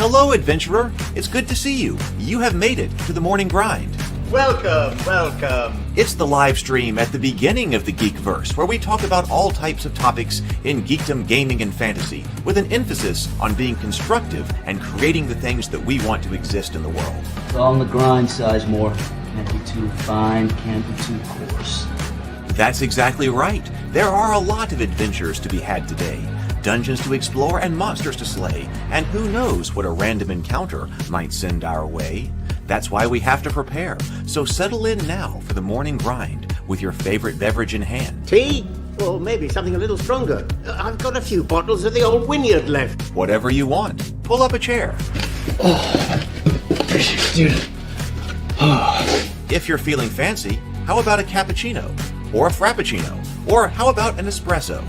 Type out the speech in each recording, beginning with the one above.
Hello, adventurer. It's good to see you. You have made it to the morning grind. Welcome, welcome. It's the live stream at the beginning of the Geekverse, where we talk about all types of topics in geekdom, gaming, and fantasy, with an emphasis on being constructive and creating the things that we want to exist in the world. It's all on the grind, Sizemore. Can't be too fine, can't be too coarse. That's exactly right. There are a lot of adventures to be had today. Dungeons to explore and monsters to slay, and who knows what a random encounter might send our way. That's why we have to prepare, so settle in now for the morning grind with your favorite beverage in hand. Tea? Or maybe something a little stronger. I've got a few bottles of the old Wynyard left. Whatever you want. Pull up a chair. Dude. If you're feeling fancy, how about a cappuccino? Or a frappuccino? Or how about an espresso?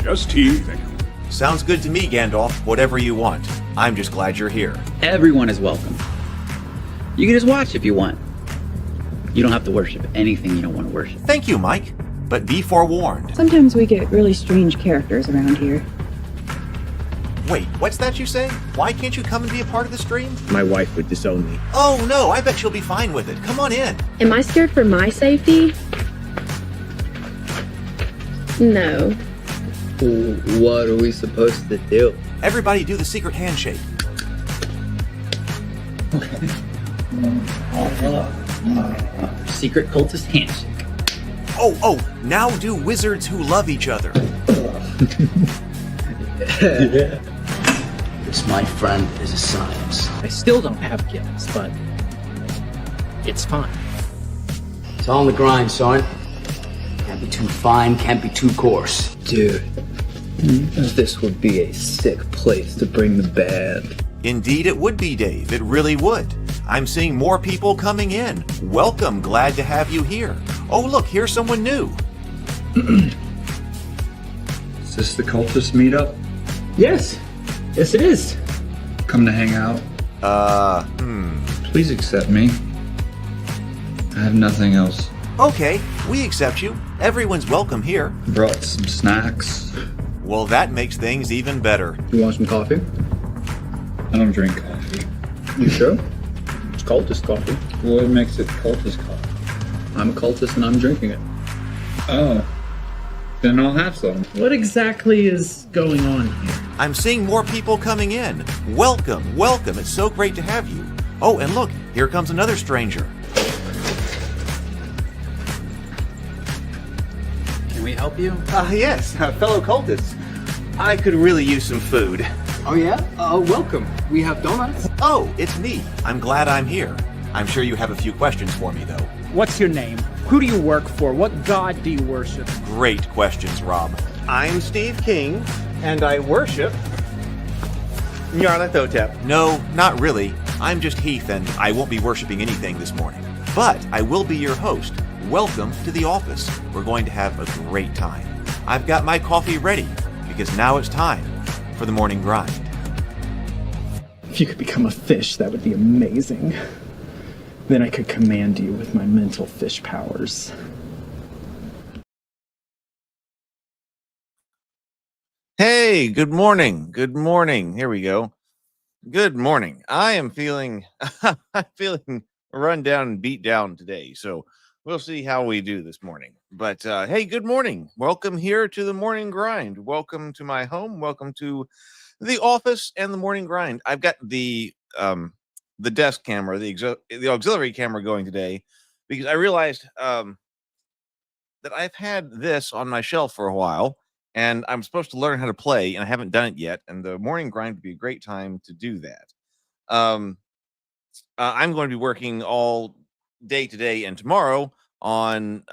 Just tea, thank you. Sounds good to me, Gandalf. Whatever you want. I'm just glad you're here. Everyone is welcome. You can just watch if you want. You don't have to worship anything you don't want to worship. Thank you, Mike. But be forewarned. Sometimes we get really strange characters around here. Wait, what's that you say? Why can't you come and be a part of the stream? My wife would disown me. Oh no, I bet you'll be fine with it. Come on in. Am I scared for my safety? No. What are we supposed to do? Everybody do the secret handshake. Secret cultist handshake. Oh, now do wizards who love each other. This, my friend, is a science. I still don't have gifts, but it's fine. It's all on the grind, son. Can't be too fine, can't be too coarse. Dude, this would be a sick place to bring the band. Indeed it would be, Dave. It really would. I'm seeing more people coming in. Welcome, glad to have you here. Oh, look, here's someone new. Is this the cultist meetup? Yes it is. Come to hang out? Please accept me. I have nothing else. Okay, we accept you. Everyone's welcome here. Brought some snacks. Well, that makes things even better. You want some coffee? I don't drink coffee. You sure? It's cultist coffee. What makes it cultist coffee? I'm a cultist and I'm drinking it. Oh. Then I'll have some. What exactly is going on here? I'm seeing more people coming in. Welcome. It's so great to have you. Oh, and look, here comes another stranger. Can we help you? Yes, fellow cultists. I could really use some food. Oh yeah? Welcome. We have donuts. Oh, it's me. I'm glad I'm here. I'm sure you have a few questions for me, though. What's your name? Who do you work for? What god do you worship? Great questions, Rob. I'm Steve King, and I worship Nyarlathotep. No, not really. I'm just Heath, and I won't be worshiping anything this morning. But I will be your host. Welcome to the office. We're going to have a great time. I've got my coffee ready, because now it's time for the morning grind. If you could become a fish, that would be amazing. Then I could command you with my mental fish powers. Hey, good morning. Good morning. Here we go. Good morning. I am feeling I'm feeling run down and beat down today. So we'll see how we do this morning. But hey, good morning. Welcome here to the morning grind. Welcome to my home. Welcome to the office and the morning grind. I've got the desk camera, the auxiliary camera going today because I realized that I've had this on my shelf for a while and I'm supposed to learn how to play and I haven't done it yet. And the morning grind would be a great time to do that. I'm going to be working all day today and tomorrow on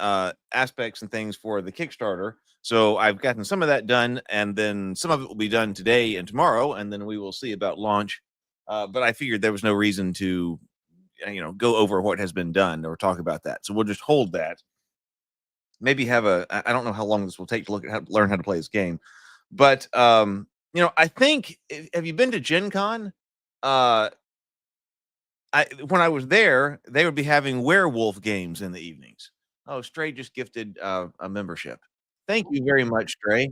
aspects and things for the Kickstarter. So I've gotten some of that done and then some of it will be done today and tomorrow. And then we will see about launch. But I figured there was no reason to, go over what has been done or talk about that. So we'll just hold that. Maybe have I don't know how long this will take to learn how to play this game. But, I think, have you been to Gen Con? When I was there, they would be having werewolf games in the evenings. Oh, Stray just gifted a membership. Thank you very much, Stray.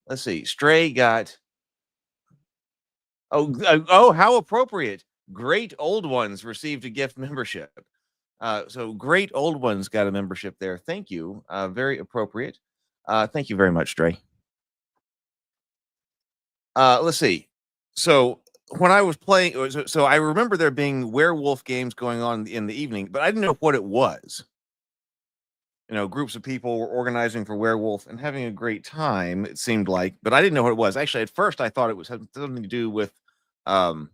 Let's see. Stray got Oh, how appropriate. Great Old Ones received a gift membership. So Great Old Ones got a membership there. Thank you. Very appropriate. Thank you very much, Dre. Let's see. So when I was playing, so I remember there being werewolf games going on in the evening, but I didn't know what it was. Groups of people were organizing for werewolf and having a great time, it seemed like, but I didn't know what it was. Actually, at first I thought it was had something to do with a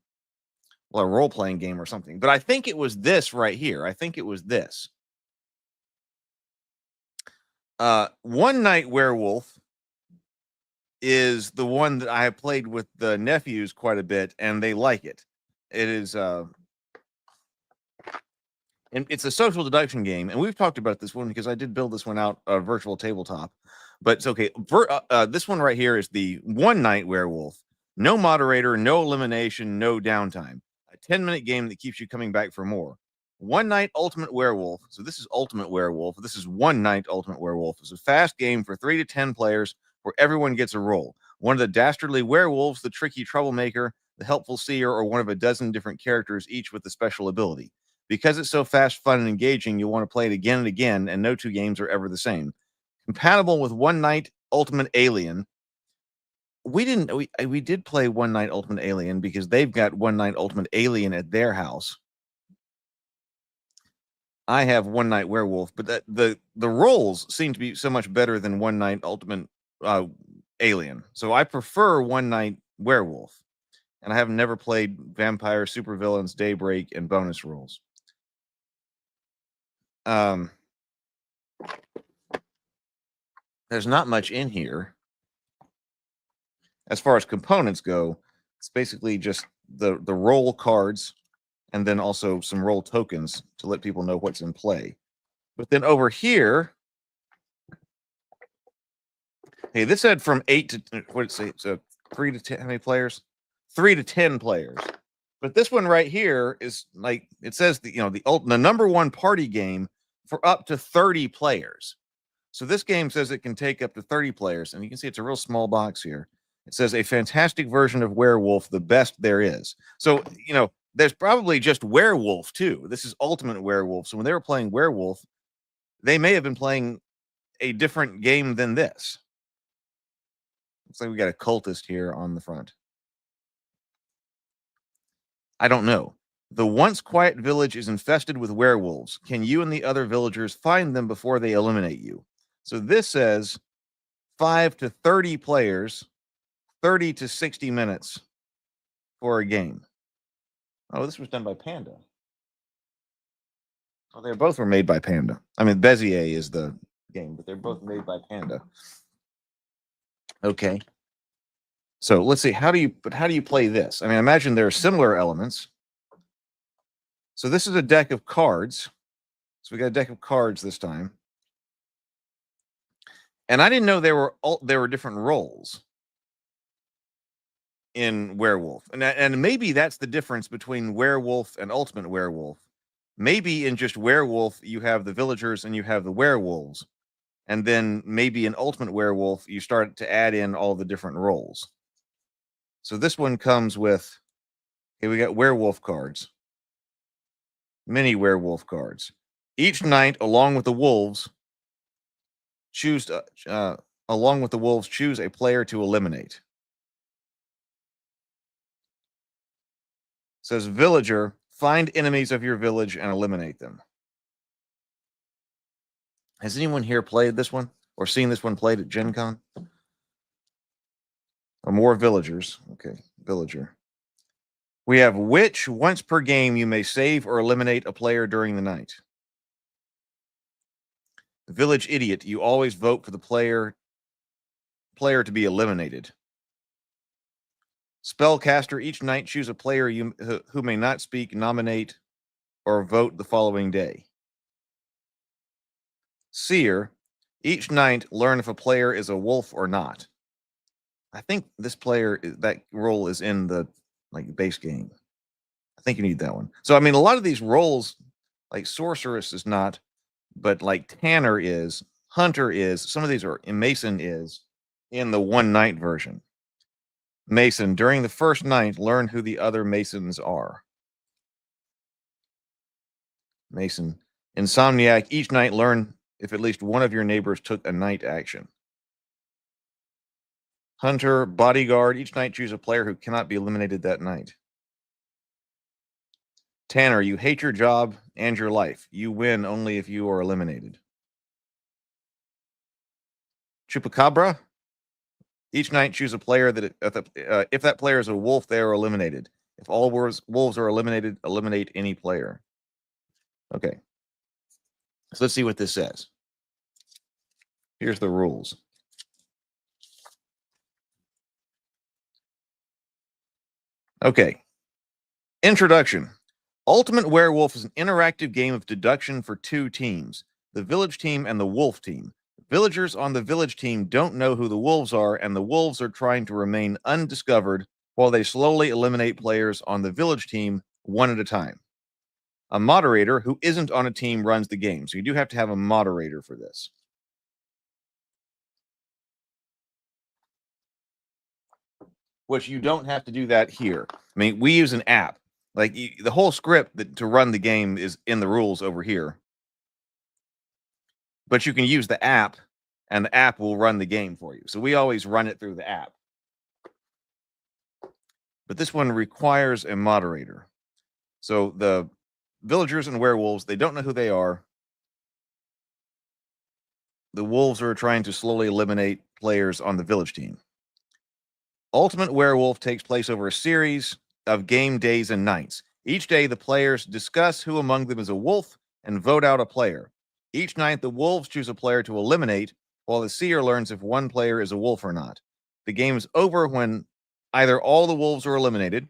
role-playing game or something. But I think it was this right here. I think it was this. One Night Werewolf is the one that I have played with the nephews quite a bit, and they like it. It is and it's a social deduction game, and we've talked about this one because I did build this one out virtual tabletop. But it's okay. This one right here is the One Night Werewolf. No moderator, no elimination, no downtime. A 10-minute game that keeps you coming back for more. One Night Ultimate Werewolf. So this is Ultimate Werewolf. This is One Night Ultimate Werewolf. It's a fast game for 3 to 10 players where everyone gets a role. One of the dastardly werewolves, the tricky troublemaker, the helpful seer, or one of a dozen different characters, each with a special ability. Because it's so fast, fun, and engaging, you'll want to play it again and again, and no two games are ever the same. Compatible with One Night Ultimate Alien. We did play One Night Ultimate Alien because they've got One Night Ultimate Alien at their house. I have One Night Werewolf, but the roles seem to be so much better than One Night Ultimate Alien. So I prefer One Night Werewolf. And I have never played Vampire, Supervillains, Daybreak, and bonus rules. There's not much in here. As far as components go, it's basically just the roll cards and then also some roll tokens to let people know what's in play. But then over here, hey, this said from 8 to, what did it say? So 3 to 10, how many players? 3 to 10 players. But this one right here is like, it says the number one party game for up to 30 players. So this game says it can take up to 30 players, and you can see it's a real small box here. It says a fantastic version of Werewolf, the best there is. So, there's probably just Werewolf too. This is Ultimate Werewolf. So when they were playing Werewolf, they may have been playing a different game than this. Looks like we got a cultist here on the front. I don't know. The once quiet village is infested with werewolves. Can you and the other villagers find them before they eliminate you? So this says 5 to 30 players, 30 to 60 minutes for a game. Oh, this was done by Panda. Oh, they both were made by Panda. I mean, Bezier is the game, but they're both made by Panda. Okay. So let's see. How do you play this? I mean, imagine there are similar elements. So this is a deck of cards. So we got a deck of cards this time. And I didn't know there were different roles in Werewolf. And maybe that's the difference between Werewolf and Ultimate Werewolf. Maybe in just Werewolf, you have the villagers and you have the werewolves. And then maybe in Ultimate Werewolf, you start to add in all the different roles. So this one comes with, okay, we got werewolf cards. Mini werewolf cards. Each night, along with the wolves, choose a player to eliminate. It says villager, find enemies of your village and eliminate them. Has anyone here played this one or seen this one played at Gen Con? Or more villagers. Okay, villager. We have witch. Once per game, you may save or eliminate a player during the night. Village idiot. You always vote for the player to be eliminated. Spellcaster. Each night, choose a player who may not speak, nominate, or vote the following day. Seer. Each night, learn if a player is a wolf or not. I think this player, that role is in the base game. I think you need that one. So, I mean, a lot of these roles, like Sorceress is not, but like Tanner is, Hunter is, some of these are, Mason is in the One Night version. Mason, during the first night, learn who the other Masons are. Mason, Insomniac, each night learn if at least one of your neighbors took a night action. Hunter, Bodyguard, each night choose a player who cannot be eliminated that night. Tanner, you hate your job and your life. You win only if you are eliminated. Chupacabra, each night choose a player that if that player is a wolf, they are eliminated. If all wolves are eliminated, eliminate any player. Okay. So let's see what this says. Here's the rules. Okay. Introduction. Ultimate Werewolf is an interactive game of deduction for two teams, the village team and the wolf team. Villagers on the village team don't know who the wolves are, and the wolves are trying to remain undiscovered while they slowly eliminate players on the village team one at a time. A moderator who isn't on a team runs the game, so you do have to have a moderator for this. Which you don't have to do that here. I mean, we use an app. Like the whole script to run the game is in the rules over here. But you can use the app, and the app will run the game for you. So we always run it through the app. But this one requires a moderator. So the villagers and werewolves, they don't know who they are. The wolves are trying to slowly eliminate players on the village team. Ultimate Werewolf takes place over a series of game days and nights. Each day, the players discuss who among them is a wolf and vote out a player. Each night, the wolves choose a player to eliminate, while the seer learns if one player is a wolf or not. The game is over when either all the wolves are eliminated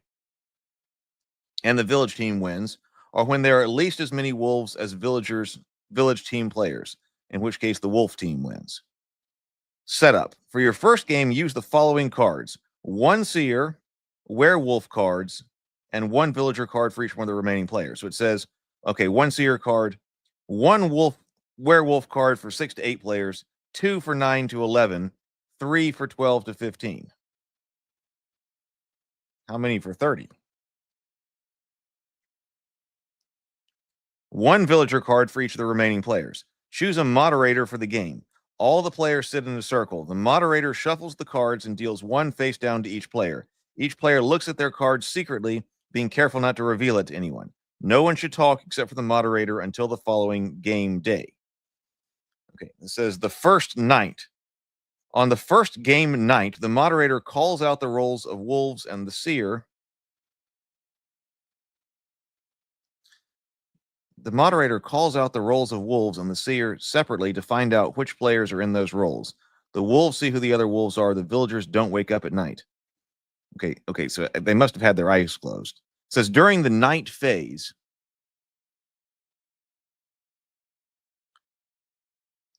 and the village team wins, or when there are at least as many wolves as village team players, in which case the wolf team wins. Setup. For your first game, use the following cards: one seer, werewolf cards, and one villager card for each one of the remaining players. So it says, okay, one seer card, one werewolf card for 6 to 8 players, 2 for 9 to 11, 3 for 12 to 15. How many for 30? One villager card for each of the remaining players. Choose a moderator for the game. All the players sit in a circle. The moderator shuffles the cards and deals one face down to each player. Each player looks at their cards secretly, being careful not to reveal it to anyone. No one should talk except for the moderator until the following game day. Okay, it says the first night. On the first game night, the moderator calls out the roles of wolves and the seer. The moderator calls out the roles of wolves and the seer separately to find out which players are in those roles. The wolves see who the other wolves are. The villagers don't wake up at night. Okay, so they must have had their eyes closed. It says during the night phase,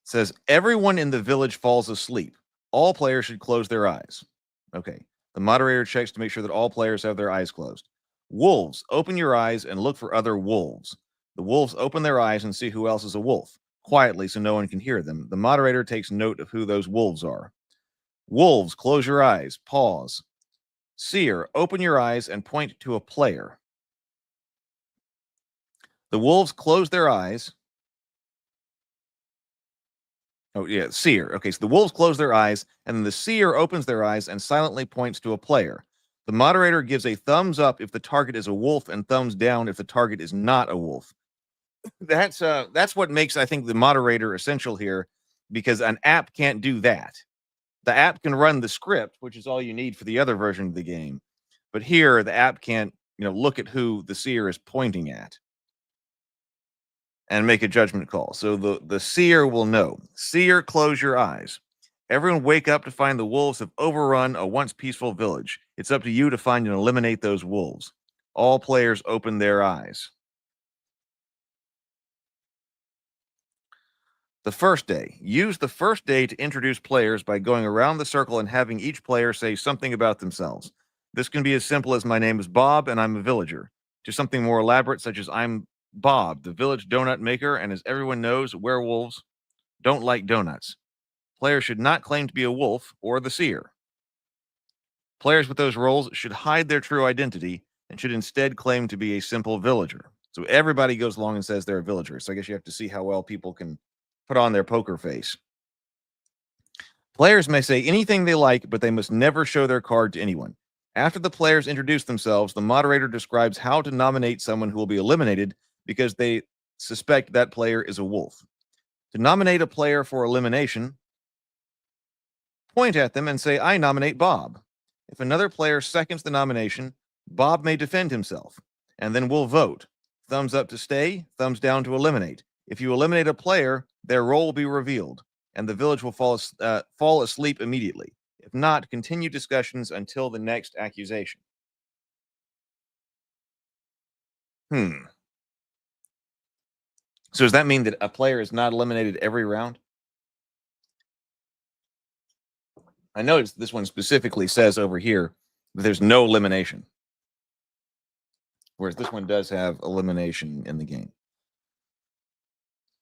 it says everyone in the village falls asleep. All players should close their eyes. Okay, the moderator checks to make sure that all players have their eyes closed. Wolves, open your eyes and look for other wolves. The wolves open their eyes and see who else is a wolf, quietly so no one can hear them. The moderator takes note of who those wolves are. Wolves, close your eyes, pause. Seer, open your eyes and point to a player. The wolves close their eyes. Oh, yeah, seer. Okay, so the wolves close their eyes, and then the seer opens their eyes and silently points to a player. The moderator gives a thumbs up if the target is a wolf and thumbs down if the target is not a wolf. That's what makes, I think, the moderator essential here, because an app can't do that. The app can run the script, which is all you need for the other version of the game. But here, the app can't, look at who the seer is pointing at and make a judgment call. So the seer will know. Seer, close your eyes. Everyone wake up to find the wolves have overrun a once peaceful village. It's up to you to find and eliminate those wolves. All players open their eyes. The first day. Use the first day to introduce players by going around the circle and having each player say something about themselves. This can be as simple as my name is Bob and I'm a villager, to something more elaborate such as I'm Bob, the village donut maker, and as everyone knows, werewolves don't like donuts. Players should not claim to be a wolf or the seer. Players with those roles should hide their true identity and should instead claim to be a simple villager. So everybody goes along and says they're a villager. So I guess you have to see how well people can put on their poker face. Players may say anything they like, but they must never show their card to anyone. After the players introduce themselves, the moderator describes how to nominate someone who will be eliminated because they suspect that player is a wolf. To nominate a player for elimination, point at them and say, "I nominate Bob." If another player seconds the nomination, Bob may defend himself, and then we'll vote. Thumbs up to stay, thumbs down to eliminate. If you eliminate a player, their role will be revealed, and the village will fall asleep immediately. If not, continue discussions until the next accusation. So does that mean that a player is not eliminated every round? I noticed this one specifically says over here that there's no elimination, whereas this one does have elimination in the game.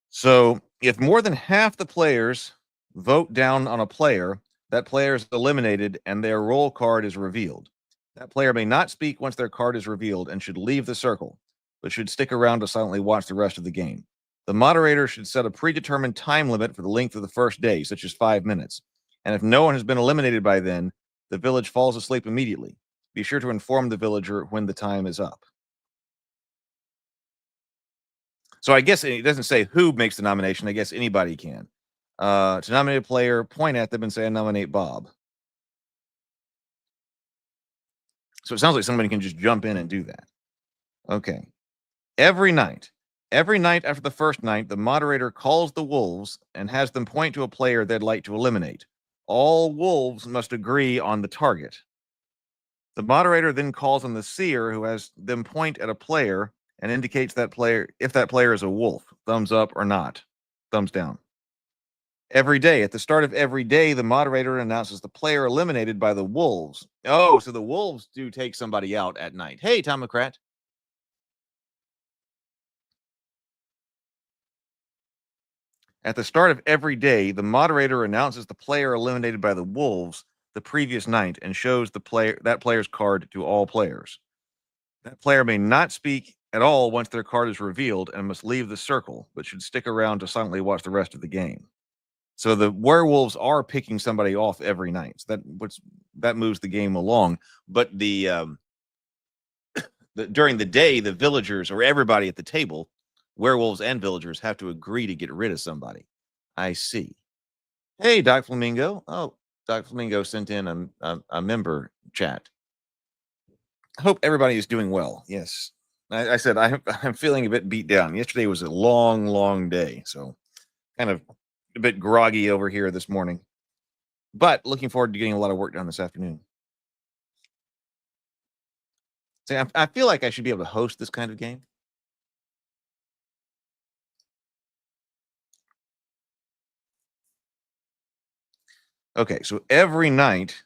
So if more than half the players vote down on a player, that player is eliminated and their role card is revealed. That player may not speak once their card is revealed and should leave the circle, but should stick around to silently watch the rest of the game. The moderator should set a predetermined time limit for the length of the first day, such as 5 minutes. And if no one has been eliminated by then, the village falls asleep immediately. Be sure to inform the villager when the time is up. So I guess it doesn't say who makes the nomination. I guess anybody can. To nominate a player, point at them and say, "I nominate Bob." So it sounds like somebody can just jump in and do that. Okay. Every night after the first night, the moderator calls the wolves and has them point to a player they'd like to eliminate. All wolves must agree on the target. The moderator then calls on the seer, who has them point at a player and indicates that player, if that player is a wolf, thumbs up or not, thumbs down. Every day, at the start of every day, the moderator announces the player eliminated by the wolves. Oh, so the wolves do take somebody out at night. Hey, Tomocrat. At the start of every day, the moderator announces the player eliminated by the wolves the previous night and shows that player's card to all players. That player may not speak at all once their card is revealed and must leave the circle, but should stick around to silently watch the rest of the game. So the werewolves are picking somebody off every night. So that moves the game along. But during the day, the villagers or everybody at the table, werewolves and villagers, have to agree to get rid of somebody. I see. Hey, Doc Flamingo. Oh, Doc Flamingo sent in a member chat. I hope everybody is doing well. Yes. I said I'm feeling a bit beat down. Yesterday was a long, long day. So kind of a bit groggy over here this morning. But looking forward to getting a lot of work done this afternoon. See, I feel like I should be able to host this kind of game. Okay, so every night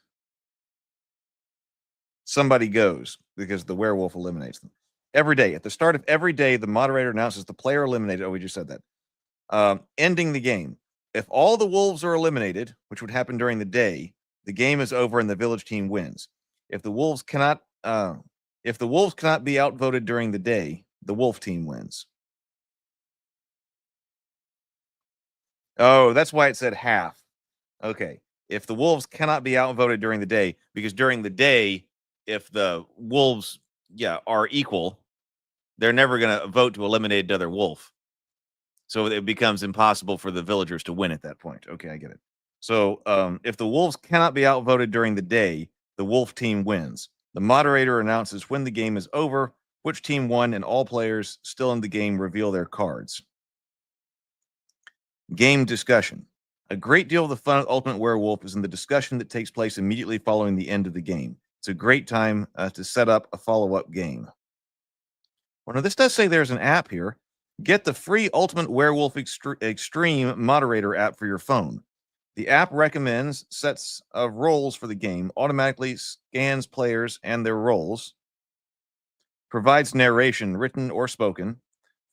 somebody goes because the werewolf eliminates them. Every day, at the start of every day, the moderator announces the player eliminated. Oh, we just said that. Ending the game. If all the wolves are eliminated, which would happen during the day, the game is over and the village team wins. If the wolves cannot be outvoted during the day, the wolf team wins. Oh, that's why it said half. Okay. If the wolves cannot be outvoted during the day, because during the day, if the wolves, are equal, they're never going to vote to eliminate another wolf. So it becomes impossible for the villagers to win at that point. Okay, I get it. So if the wolves cannot be outvoted during the day, the wolf team wins. The moderator announces when the game is over, which team won, and all players still in the game reveal their cards. Game discussion. A great deal of the fun of Ultimate Werewolf is in the discussion that takes place immediately following the end of the game. It's a great time to set up a follow-up game. Well, now this does say there's an app here. Get the free Ultimate Werewolf Extreme Moderator app for your phone. The app recommends sets of roles for the game, automatically scans players and their roles, provides narration, written or spoken,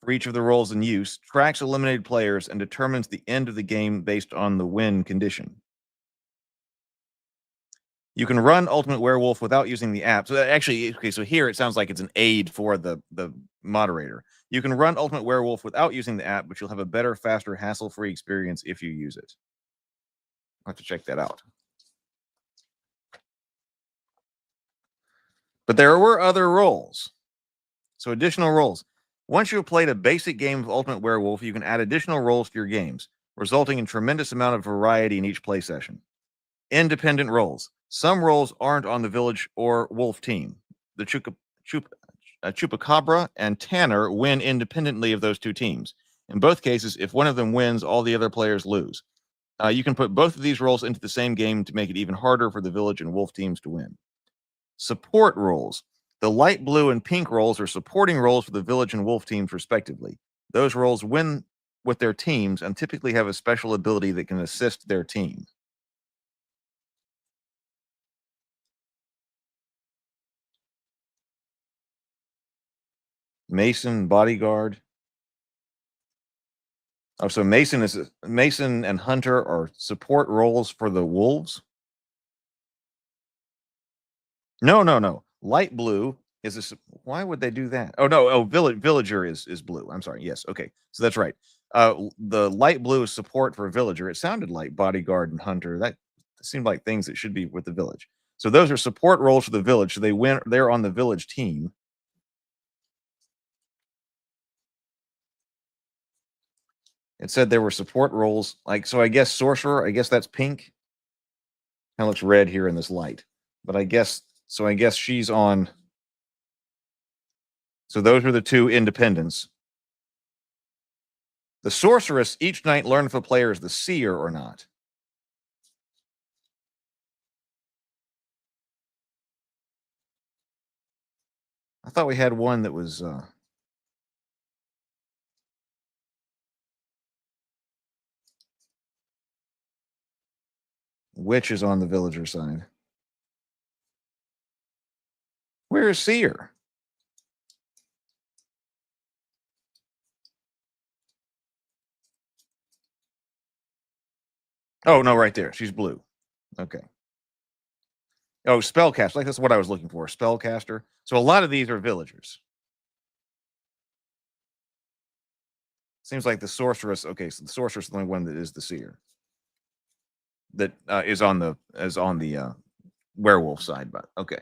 for each of the roles in use, tracks eliminated players, and determines the end of the game based on the win condition. You can run Ultimate Werewolf without using the app. So that actually, okay, so here it sounds like it's an aid for the moderator. You can run Ultimate Werewolf without using the app, but you'll have a better, faster, hassle-free experience if you use it. I'll have to check that out. But there were other roles. So additional roles. Once you have played a basic game of Ultimate Werewolf, you can add additional roles to your games, resulting in tremendous amount of variety in each play session. Independent roles. Some roles aren't on the village or wolf team. The Chupacabra and Tanner win independently of those two teams. In both cases, if one of them wins, all the other players lose. You can put both of these roles into the same game to make it even harder for the village and wolf teams to win. Support roles. The light blue and pink roles are supporting roles for the village and wolf teams, respectively. Those roles win with their teams and typically have a special ability that can assist their team. Mason, bodyguard. Oh, so Mason and Hunter are support roles for the wolves. No. Light blue is why would they do that? Oh no. Oh, villager is blue. I'm sorry. Yes. Okay. So that's right. The light blue is support for villager. It sounded like bodyguard and hunter. That seemed like things that should be with the village. So those are support roles for the village. So they're on the village team. It said there were support roles. So I guess sorcerer, I guess that's pink. Kind of looks red here in this light. But I guess she's on. So those are the two independents. The sorceress each night learn if a player is the seer or not. I thought we had one that was witch is on the villager side. Where is seer? Oh, no, right there. She's blue. Okay. Oh, spellcaster. That's what I was looking for. Spellcaster. So a lot of these are villagers. Seems like the sorceress. Okay, so the sorceress is the only one that is the seer. That is on the werewolf side, but okay.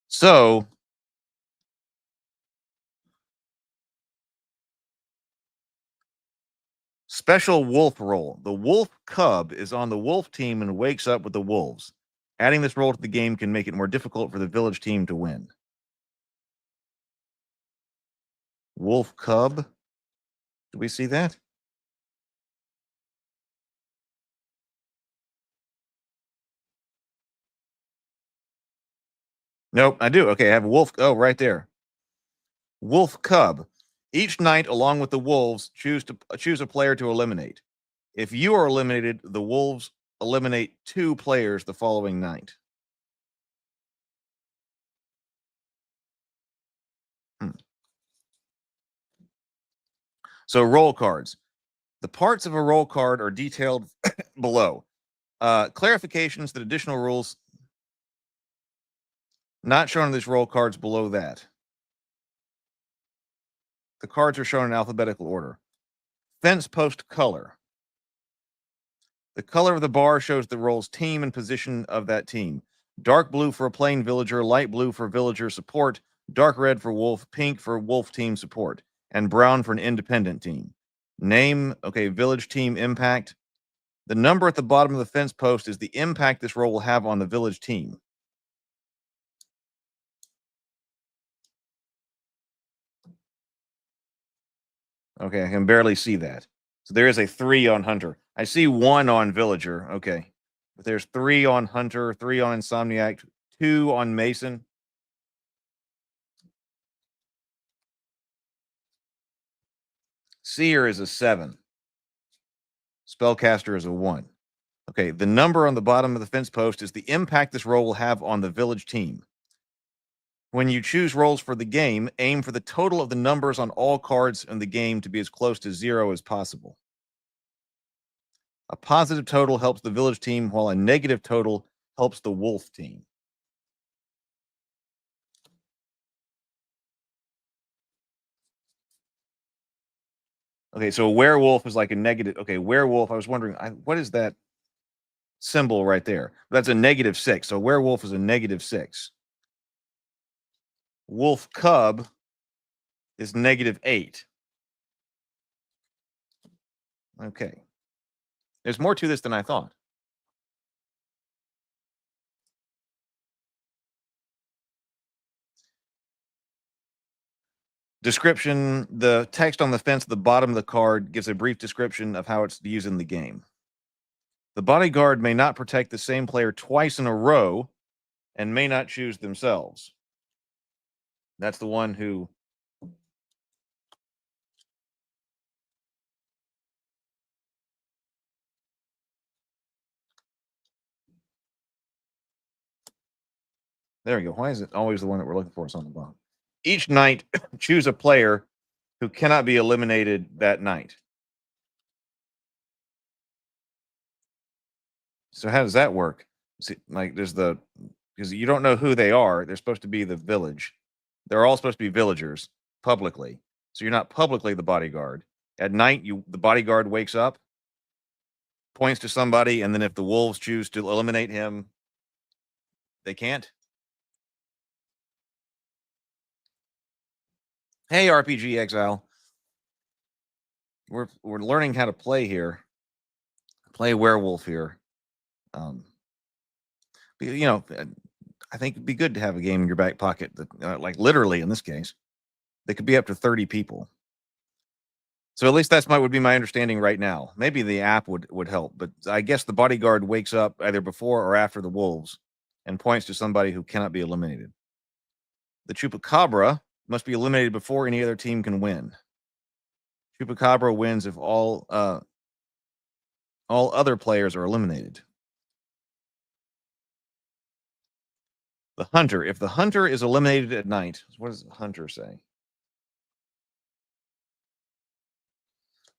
So special wolf role. The wolf cub is on the wolf team and wakes up with the wolves. Adding this role to the game can make it more difficult for the village team to win. Wolf cub. Do we see that? Nope, I do. Okay, I have a wolf. Oh, right there. Wolf cub. Each night, along with the wolves, choose a player to eliminate. If you are eliminated, the wolves eliminate 2 players the following night. So roll cards. The parts of a roll card are detailed below. Clarifications that additional rules not shown in these roll cards below that. The cards are shown in alphabetical order. Fence post color. The color of the bar shows the role's team and position of that team. Dark blue for a plain villager, light blue for villager support, dark red for wolf, pink for wolf team support, and brown for an independent team. Name, okay, village team impact. The number at the bottom of the fence post is the impact this role will have on the village team. Okay, I can barely see that. So there is a 3 on Hunter. I see 1 on Villager. Okay. But there's 3 on Hunter, 3 on Insomniac, 2 on Mason. Seer is a 7. Spellcaster is a 1. Okay, the number on the bottom of the fence post is the impact this role will have on the village team. When you choose roles for the game, aim for the total of the numbers on all cards in the game to be as close to 0 as possible. A positive total helps the village team, while a negative total helps the wolf team. Okay, so a werewolf is like a negative. Okay, werewolf, I was wondering, what is that symbol right there? That's a -6. So werewolf is a -6. Wolf cub is -8. Okay. There's more to this than I thought. Description: the text on the fence at the bottom of the card gives a brief description of how it's used in the game. The bodyguard may not protect the same player twice in a row and may not choose themselves. That's the one who there we go. Why is it always the one that we're looking for? It's on the bottom. Each night, choose a player who cannot be eliminated that night. So how does that work? See, like there's the because you don't know who they are. They're supposed to be the village. They're all supposed to be villagers publicly. So you're not publicly the bodyguard. At night, the bodyguard wakes up, points to somebody, and then if the wolves choose to eliminate him, they can't. Hey, RPG Exile. We're learning how to play here. Play werewolf here. You know, I think it'd be good to have a game in your back pocket that, like literally in this case, that could be up to 30 people. So at least would be my understanding right now. Maybe the app would help, but I guess the bodyguard wakes up either before or after the wolves and points to somebody who cannot be eliminated. The chupacabra must be eliminated before any other team can win. Chupacabra wins if all other players are eliminated. The hunter. If the hunter is eliminated at night, what does the hunter say?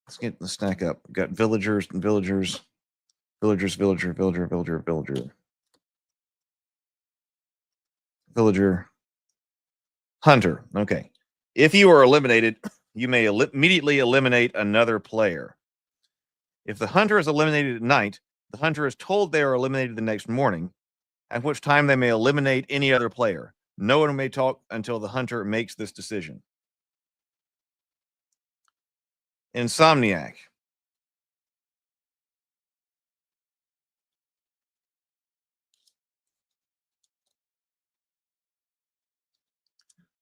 Let's get the stack up. We've got villagers and villagers. Villagers, villager, villager, villager, villager. Villager. Hunter. Okay. If you are eliminated, you may immediately eliminate another player. If the hunter is eliminated at night, the hunter is told they are eliminated the next morning, at which time they may eliminate any other player. No one may talk until the hunter makes this decision. Insomniac.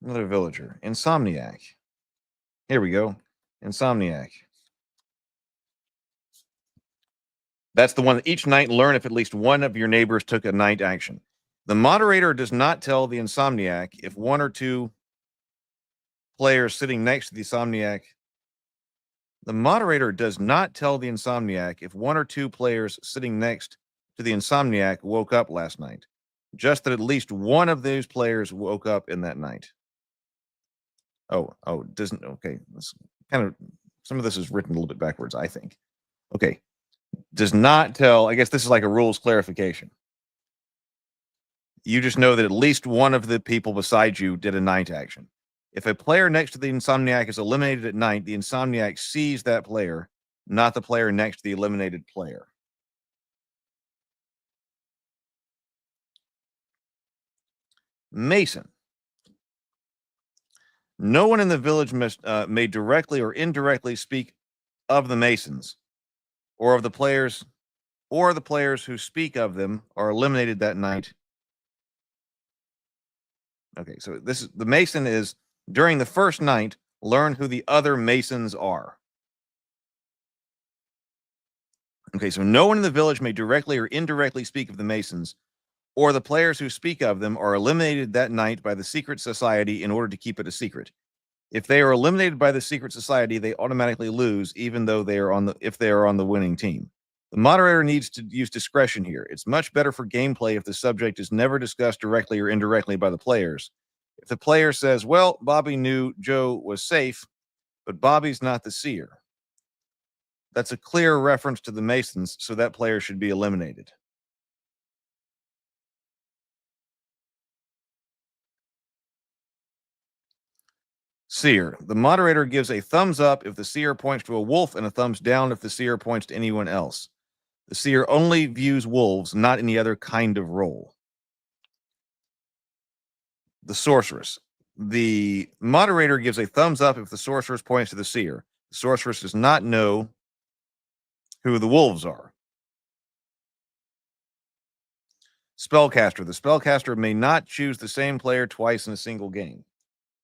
Another villager. Insomniac. Here we go. Insomniac. That's the one that each night learn if at least one of your neighbors took a night action. The moderator does not tell the insomniac if one or two players sitting next to the insomniac. The moderator does not tell the insomniac if one or two players sitting next to the insomniac woke up last night. Just that at least one of those players woke up in that night. Doesn't. Okay. That's kind of, some of this is written a little bit backwards, I think. Okay. Does not tell, I guess this is like a rules clarification. You just know that at least one of the people beside you did a night action. If a player next to the insomniac is eliminated at night, the insomniac sees that player, not the player next to the eliminated player. Mason. No one in the village may directly or indirectly speak of the Masons, or of the players, or the players who speak of them are eliminated that night. Okay, so the Mason is during the first night, learn who the other Masons are. Okay, so no one in the village may directly or indirectly speak of the Masons, or the players who speak of them are eliminated that night by the secret society in order to keep it a secret. If they are eliminated by the secret society, they automatically lose, even though if they are on the winning team. The moderator needs to use discretion here. It's much better for gameplay if the subject is never discussed directly or indirectly by the players. If the player says, well, Bobby knew Joe was safe, but Bobby's not the seer. That's a clear reference to the Masons, so that player should be eliminated. Seer. The moderator gives a thumbs up if the seer points to a wolf and a thumbs down if the seer points to anyone else. The seer only views wolves, not any other kind of role. The sorceress. The moderator gives a thumbs up if the sorceress points to the seer. The sorceress does not know who the wolves are. Spellcaster. The spellcaster may not choose the same player twice in a single game.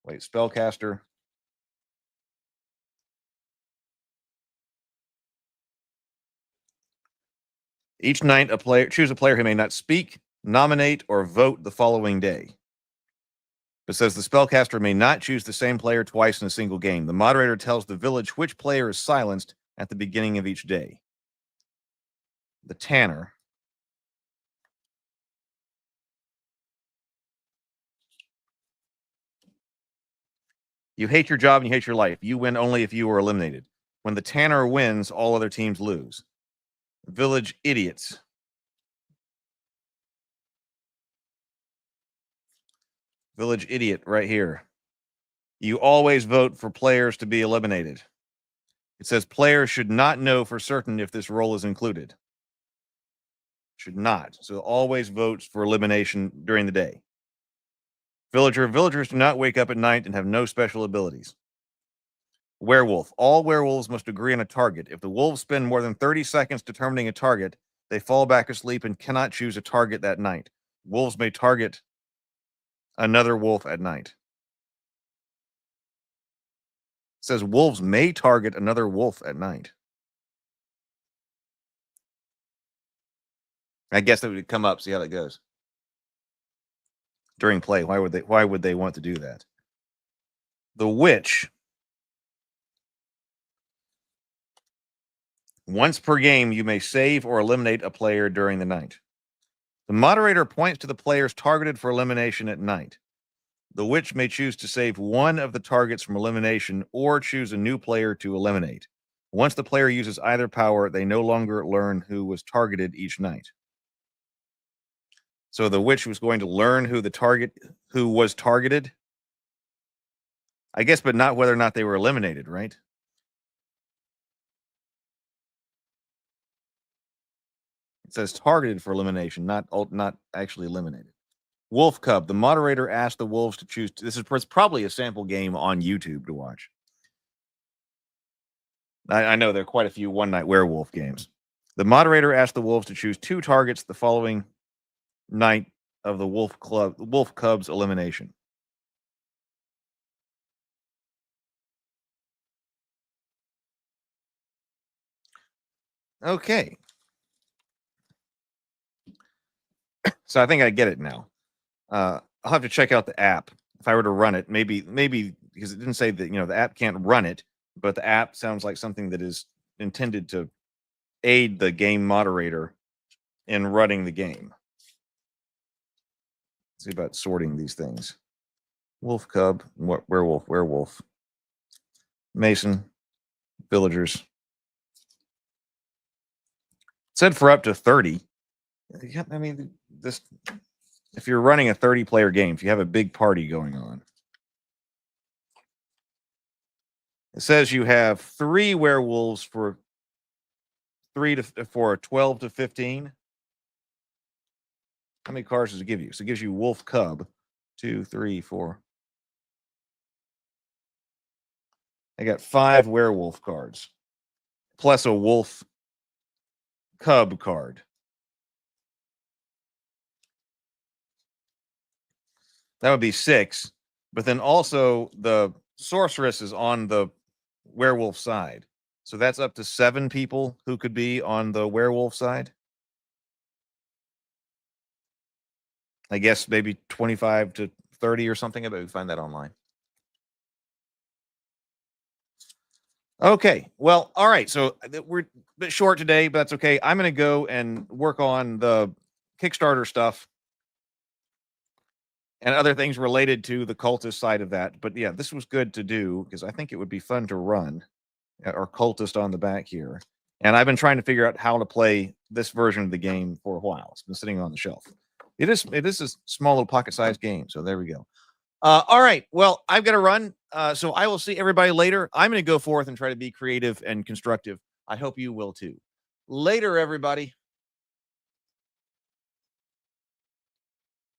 Wait, spellcaster. Each night, choose a player who may not speak, nominate, or vote the following day. It says the spellcaster may not choose the same player twice in a single game. The moderator tells the village which player is silenced at the beginning of each day. The tanner. You hate your job and you hate your life. You win only if you are eliminated. When the tanner wins, all other teams lose. Village idiots. Village idiot right here. You always vote for players to be eliminated. It says players should not know for certain if this role is included. Should not. So always votes for elimination during the day. Villager. Villagers do not wake up at night and have no special abilities. Werewolf. All werewolves must agree on a target. If the wolves spend more than 30 seconds determining a target, they fall back asleep and cannot choose a target that night. Wolves may target another wolf at night. It says wolves may target another wolf at night. I guess that would come up, see how that goes. During play, why would they want to do that? The witch. Once per game, you may save or eliminate a player during the night. The moderator points to the players targeted for elimination at night. The witch may choose to save one of the targets from elimination or choose a new player to eliminate. Once the player uses either power, they no longer learn who was targeted each night. So the witch was going to learn who was targeted. I guess, but not whether or not they were eliminated, right? It says targeted for elimination, not actually eliminated. Wolf Cub. The moderator asked the wolves to choose. This is probably a sample game on YouTube to watch. I know there are quite a few one-night werewolf games. The moderator asked the wolves to choose 2 targets the following night of the Wolf Cub's elimination. Okay. So I think I get it now. I'll have to check out the app if I were to run it. Maybe because it didn't say that the app can't run it, but the app sounds like something that is intended to aid the game moderator in running the game. Let's see about sorting these things. Wolf Cub, werewolf, Mason, villagers. It said for up to 30. Yeah, I mean, if you're running a 30-player game, if you have a big party going on. It says you have 3 werewolves for 12 to 15. How many cards does it give you? So it gives you Wolf Cub. 2, 3, 4. I got 5 werewolf cards. Plus a Wolf Cub card. That would be 6. But then also the sorceress is on the werewolf side. So that's up to 7 people who could be on the werewolf side. I guess maybe 25 to 30 or something. I bet we find that online. Okay. Well, all right. So we're a bit short today, but that's okay. I'm going to go and work on the Kickstarter stuff and other things related to the cultist side of that. But yeah, this was good to do because I think it would be fun to run our cultist on the back here. And I've been trying to figure out how to play this version of the game for a while. It's been sitting on the shelf. It is a small little pocket-sized game. So there we go. All right. Well, I've got to run. So I will see everybody later. I'm going to go forth and try to be creative and constructive. I hope you will too. Later, everybody.